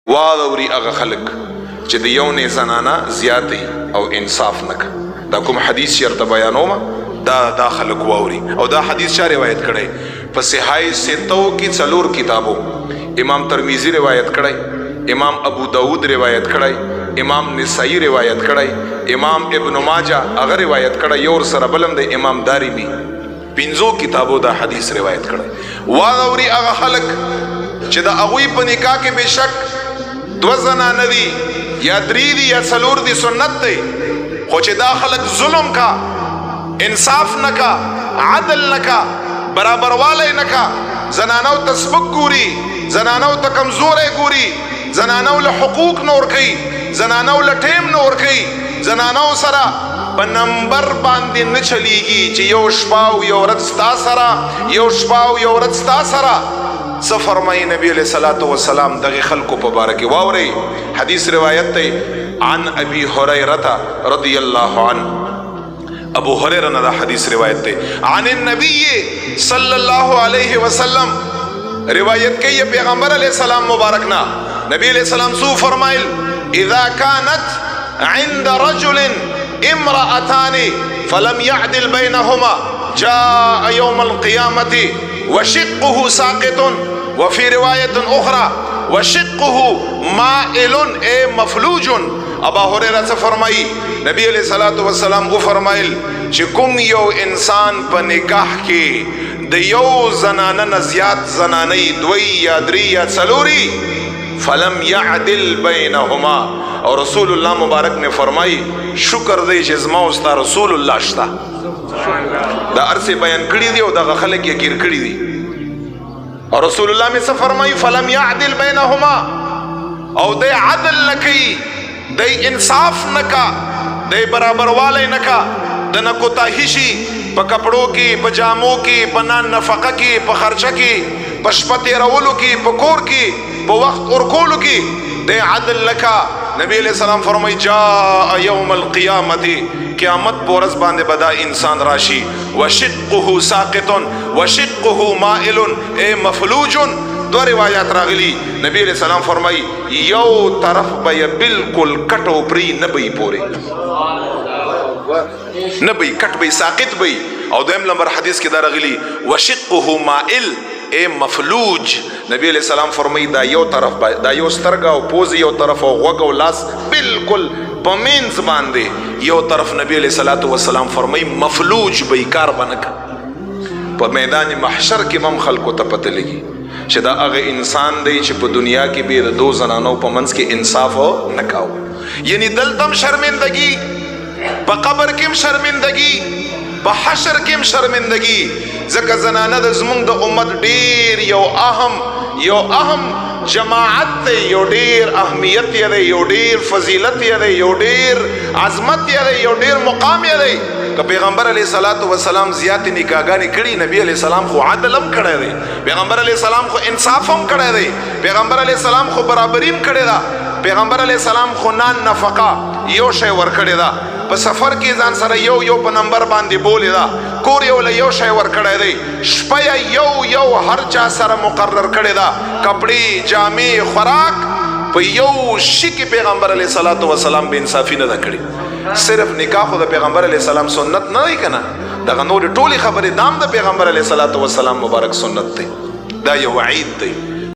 واوري هغه خلک چې د یو نه زنانه زیاتې او انصاف نک. دا کوم حدیث چیرته بیانوم دا خلک واوري. او دا حدیث چا روایت کړی؟ په صحیح ستو کې 4 کتابو. امام ترمذی روایت کړی، امام ابو داود روایت کړی، امام نسائی روایت کړی، امام ابن ماجه هغه روایت کړی، یو سره بلم د امام دارمی. 5 کتابو دا حدیث روایت کړی. واوري هغه خلک چې دا هغوی په نکاح کې بشک 2 زنانه دي یا 3 دي یا 4 دي سنت دی، خو چې دا خلک ظلم کا، انصاف نکا، عدل نکا، برابر والی نکا، زنانو تسبق ګوري، زنانو ته کمزورې ګوري، زنانو له حقوق نور کوي، زنانو له ټیم نور کوي، زنانو سره په نمبر باندې نه چلیږي چې یو شپه او یو ورځ ستا سره، یو شپه او یو ورځ ستا سره. څه فرمایي نبی علیہ الصلوۃ والسلام دغه خلکو په باره کې؟ واورئ حدیث روایت دی عن ابي هريره رضی الله عنه. ابو هريره نه دا حدیث روایت دی عن النبي صلی الله علیه وسلم. روایت کوي پیغمبر علیہ السلام مبارک نا، نبی علیہ السلام سو فرمایل اذا كانت عند رجل امرأتان فلم يعدل بينهما جاء يوم القيامة وشقه ساقط وفي رواية أخرى وشقه مائل اے مفلوج. ابا هريره سے فرمائی نبی علیہ الصلوۃ والسلام کو فرمایل چې کوم یو انسان په نکاح کې د یو زنانه نه زیات زنانې 2 یا 3 یا 4 فلم يعدل بينهما، اور رسول الله مبارک نے فرمائی شکر دی چې زما او ستا رسول الله شتا. دا ارسه بیان کړی دی او دا خلک یې گیر کړی دی. اور رسول الله میں سے فرمائی فلم يعدل بينهما، او دے عدل نکی، دے انصاف نکا، دے برابر والے نکا، دنا کوتاہی په کپڑوں کی، په جاموں کی، په نان نفقه کی، په خرچه کی، په شپه تیرولو کی، په کور کی، په وخت ورکولو کی دے عدل نکا. نبی علیہ السلام فرمائی جاء یوم القیامت، قیامت پورس باندې بدا انسان راشی وشقه ساقط وشقه مائل اے مفلوج. 2 روایات راغلی. نبی علیہ السلام فرمائی یو طرف به بالکل کټو پری نه بی پوره، نه بی کټ بی ساقط بی. او دویم نمبر حدیث کې دا راغلی وشقه مائل اے مفلوج. نبی علیہ السلام فرمائی دا یو طرف دا یو سترګه او پوز یو طرف او غوږ او لاس بالکل پمینز باندې یو طرف. نبی علیہ الصلوۃ والسلام فرمائی مفلوج بیکار بنک. په میدان محشر کې مم خلکو ته پته لګي چې دا هغه انسان دی چې په دنیا کې به د 2 زنانو په منځ کې انصاف نه کاو. یعنی دلتم شرمندگی، په قبر کې شرمندگی، په حشر کې شرمندگی. ځکه زنانه د زمونږ د امت ډیر یو اهم جماعت دی، یو ډیر اهمیت دی، یو ډیر فضیلت دی، یو ډیر عظمت دی، یو ډیر مقام دی. که پیغمبر علیہ الصلوۃ والسلام زیات نکاحګانې کړي، نبی علیہ السلام خو عدل هم کړی دی، پیغمبر علیہ السلام خو انصاف هم کړی دی، پیغمبر علیہ السلام خو برابری هم کړی دا، پیغمبر علیہ السلام خو نان نفقه یو شی ور کړی دا، په سفر کې ځان سره یو په نمبر باندې بولې دا، کور یو له یو شی ور کړی دی، شپه یو هر چا سره مقرر کړی دا، کپڑے جامې خوراک په یو شي کې پیغمبر علیہ الصلوۃ والسلام بے انصافی نه کړی. صرف نکاح خو د پیغمبر علیہ السلام سنت نه دی کنه، دغه نور ټولي خبرې دام د پیغمبر علیہ الصلوۃ والسلام مبارک سنت دی. دا یو وعید دی.